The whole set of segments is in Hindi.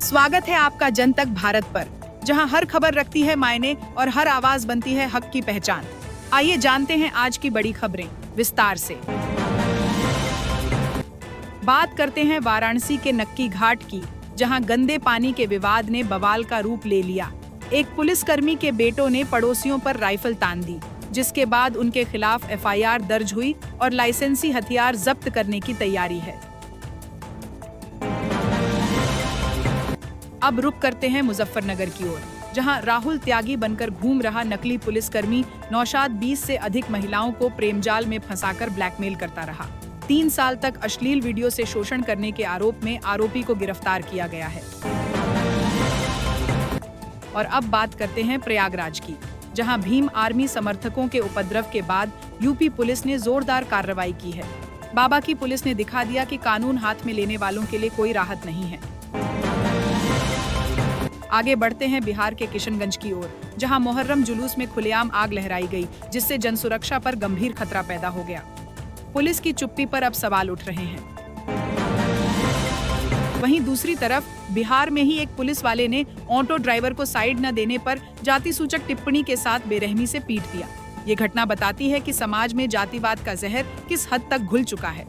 स्वागत है आपका जनतक भारत पर, जहां हर खबर रखती है मायने और हर आवाज बनती है हक की पहचान। आइए जानते हैं आज की बड़ी खबरें विस्तार से। बात करते हैं वाराणसी के नक्की घाट की, जहां गंदे पानी के विवाद ने बवाल का रूप ले लिया। एक पुलिसकर्मी के बेटों ने पड़ोसियों पर राइफल तान दी, जिसके बाद उनके खिलाफ एफआईआर दर्ज हुई और लाइसेंसी हथियार जब्त करने की तैयारी है। अब रुक करते हैं मुजफ्फरनगर की ओर, जहां राहुल त्यागी बनकर घूम रहा नकली पुलिसकर्मी नौशाद 20 से अधिक महिलाओं को प्रेमजाल में फंसाकर ब्लैकमेल करता रहा। 3 साल तक अश्लील वीडियो से शोषण करने के आरोप में आरोपी को गिरफ्तार किया गया है। और अब बात करते हैं प्रयागराज की, जहां भीम आर्मी समर्थकों के उपद्रव के बाद यूपी पुलिस ने जोरदार कार्रवाई की है। बाबा की पुलिस ने दिखा दिया कि कानून हाथ में लेने वालों के लिए कोई राहत नहीं है। आगे बढ़ते हैं बिहार के किशनगंज की ओर, जहां मोहर्रम जुलूस में खुलेआम आग लहराई गई, जिससे जनसुरक्षा पर गंभीर खतरा पैदा हो गया। पुलिस की चुप्पी पर अब सवाल उठ रहे हैं। वहीं दूसरी तरफ बिहार में ही एक पुलिस वाले ने ऑटो ड्राइवर को साइड न देने पर जाति सूचक टिप्पणी के साथ बेरहमी से पीट दिया। ये घटना बताती है कि समाज में जातिवाद का जहर किस हद तक घुल चुका है।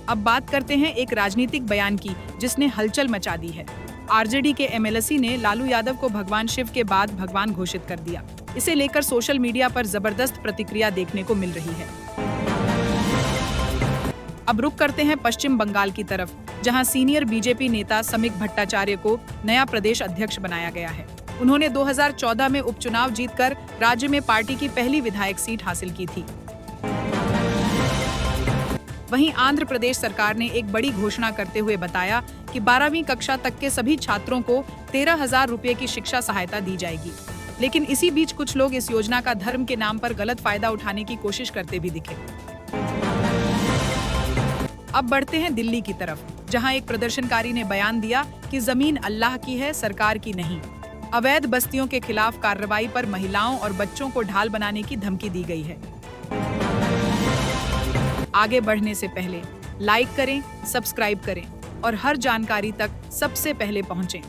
अब बात करते हैं एक राजनीतिक बयान की, जिसने हलचल मचा दी है। आरजेडी के एमएलसी ने लालू यादव को भगवान शिव के बाद भगवान घोषित कर दिया। इसे लेकर सोशल मीडिया पर जबरदस्त प्रतिक्रिया देखने को मिल रही है। अब रुक करते हैं पश्चिम बंगाल की तरफ, जहां सीनियर बीजेपी नेता समीक भट्टाचार्य को नया प्रदेश अध्यक्ष बनाया गया है। उन्होंने 2014 में उपचुनाव जीतकर राज्य में पार्टी की पहली विधायक सीट हासिल की थी। वहीं आंध्र प्रदेश सरकार ने एक बड़ी घोषणा करते हुए बताया कि 12वीं कक्षा तक के सभी छात्रों को 13,000 रुपए की शिक्षा सहायता दी जाएगी। लेकिन इसी बीच कुछ लोग इस योजना का धर्म के नाम पर गलत फायदा उठाने की कोशिश करते भी दिखे। अब बढ़ते हैं दिल्ली की तरफ, जहां एक प्रदर्शनकारी ने बयान दिया कि जमीन अल्लाह की है, सरकार की नहीं। अवैध बस्तियों के खिलाफ कार्रवाई पर महिलाओं और बच्चों को ढाल बनाने की धमकी दी गई है। आगे बढ़ने से पहले लाइक करें, सब्सक्राइब करें और हर जानकारी तक सबसे पहले पहुंचें।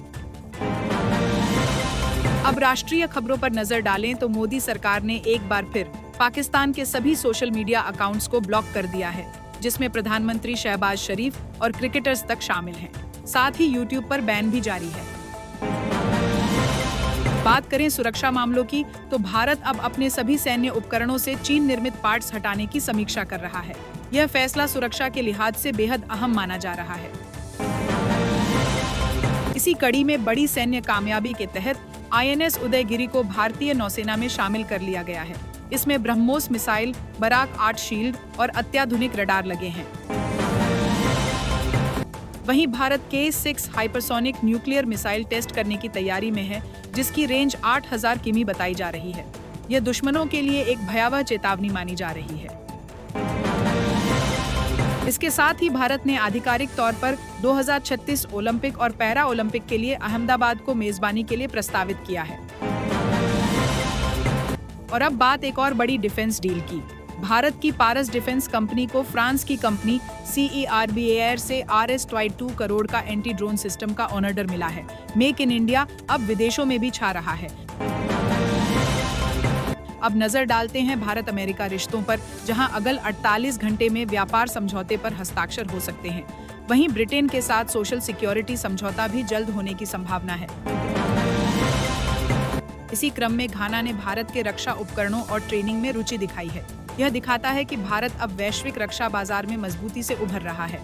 अब राष्ट्रीय खबरों पर नजर डालें तो मोदी सरकार ने एक बार फिर पाकिस्तान के सभी सोशल मीडिया अकाउंट्स को ब्लॉक कर दिया है, जिसमें प्रधानमंत्री शहबाज शरीफ और क्रिकेटर्स तक शामिल हैं। साथ ही यूट्यूब पर बैन भी जारी है। बात करें सुरक्षा मामलों की, तो भारत अब अपने सभी सैन्य उपकरणों से चीन निर्मित पार्ट्स हटाने की समीक्षा कर रहा है। यह फैसला सुरक्षा के लिहाज से बेहद अहम माना जा रहा है। इसी कड़ी में बड़ी सैन्य कामयाबी के तहत आईएनएस उदयगिरि को भारतीय नौसेना में शामिल कर लिया गया है। इसमें ब्रह्मोस मिसाइल, बराक 8 शील्ड और अत्याधुनिक रडार लगे हैं। वहीं Bharat K6 hypersonic nuclear missile test करने की तैयारी में है, जिसकी रेंज 8,000 किमी बताई जा रही है। यह दुश्मनों के लिए एक भयावह चेतावनी मानी जा रही है। इसके साथ ही भारत ने आधिकारिक तौर पर 2036 ओलंपिक और पैरा ओलंपिक के लिए अहमदाबाद को मेजबानी के लिए प्रस्तावित किया है। और अब बात एक और बड़ी डिफेंस डील की। भारत की पारस डिफेंस कंपनी को फ्रांस की कंपनी CERBAIR से RS-22 करोड़ का एंटी ड्रोन सिस्टम का ऑर्डर मिला है। मेक इन इंडिया अब विदेशों में भी छा रहा है। अब नजर डालते हैं भारत अमेरिका रिश्तों पर, जहां अगल 48 घंटे में व्यापार समझौते पर हस्ताक्षर हो सकते हैं। वहीं ब्रिटेन के साथ सोशल सिक्योरिटी समझौता भी जल्द होने की संभावना है। इसी क्रम में घाना ने भारत के रक्षा उपकरणों और ट्रेनिंग में रुचि दिखाई है। यह दिखाता है कि भारत अब वैश्विक रक्षा बाजार में मजबूती से उभर रहा है।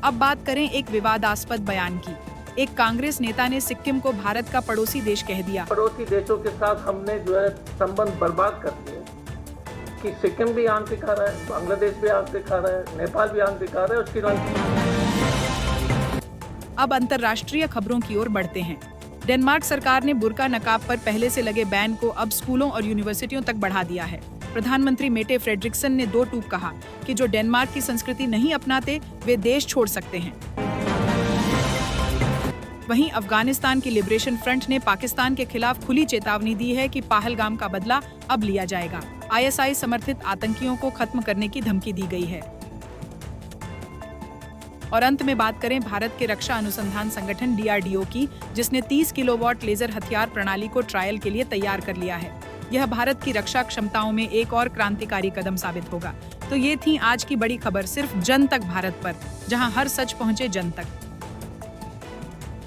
अब बात करें एक विवादास्पद बयान की। एक कांग्रेस नेता ने सिक्किम को भारत का पड़ोसी देश कह दिया। पड़ोसी देशों के साथ हमने जो है संबंध बर्बाद कर दिए कि सिक्किम भी आंख दिखा रहा है, बांग्लादेश भी आंख दिखा रहा है, नेपाल भी आंख दिखा रहा है, उसकी अब अंतर्राष्ट्रीय खबरों की ओर बढ़ते हैं। डेनमार्क सरकार ने बुर्का नकाब पर पहले से लगे बैन को अब स्कूलों और यूनिवर्सिटियों तक बढ़ा दिया है। प्रधानमंत्री मेटे फ्रेडरिक्सन ने 2 टूक कहा कि जो डेनमार्क की संस्कृति नहीं अपनाते वे देश छोड़ सकते हैं। वहीं अफगानिस्तान की लिबरेशन फ्रंट ने पाकिस्तान के खिलाफ खुली चेतावनी दी है कि पहलगाम का बदला अब लिया जाएगा। ISI समर्थित आतंकियों को खत्म करने की धमकी दी गई है। और अंत में बात करें भारत के रक्षा अनुसंधान संगठन DRDO की, जिसने 30 किलोवाट लेजर हथियार प्रणाली को ट्रायल के लिए तैयार कर लिया है। यह भारत की रक्षा क्षमताओं में एक और क्रांतिकारी कदम साबित होगा। तो ये थी आज की बड़ी खबर, सिर्फ जन तक भारत पर, जहां हर सच पहुंचे जन तक।